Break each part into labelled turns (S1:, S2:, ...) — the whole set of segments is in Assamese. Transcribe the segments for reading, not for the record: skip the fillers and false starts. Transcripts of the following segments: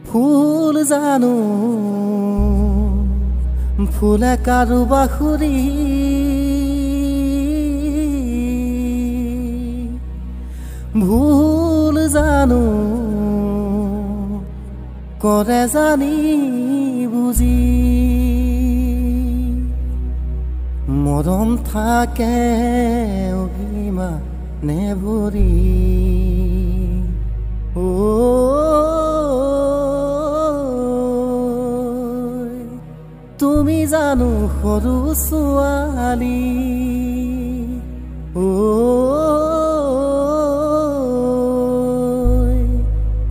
S1: ফুল জানো ফুলে কাৰো বাখুৰি ভুল জানো কৰে জানি বুজি মৰম থাকে অগিমা নেভৰি তুমি জানো সৰু ছোৱালী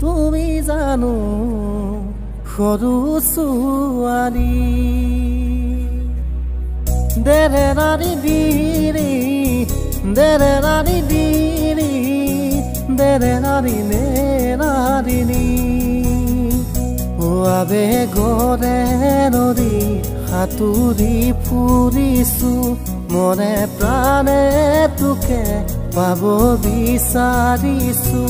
S1: তুমি জানো সৰু ছোৱালী দেৰে নাৰী বিৰি দেৰে নাৰী বিৰি দেৰে নাৰী নে নাৰিনী আবেগৰে নদী সাঁতুৰি ফুৰিছো মনে প্ৰাণে তোকে পাব বিচাৰিছো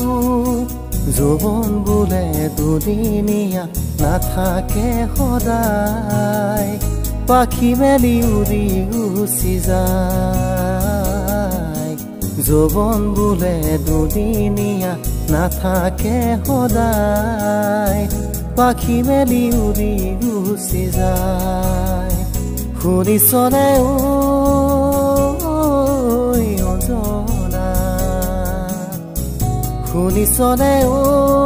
S1: যৌৱন বোলে দুদিনীয়া নাথাকে সদায় পাখি মেলি উৰি গুচি যায় যৌৱন বোলে দুদিনীয়া নাথাকে সদায় পাখি মেলি উৰি গুচি যায় শুনিছনে ঐ অঞ্জনা শুনিছনে ঐ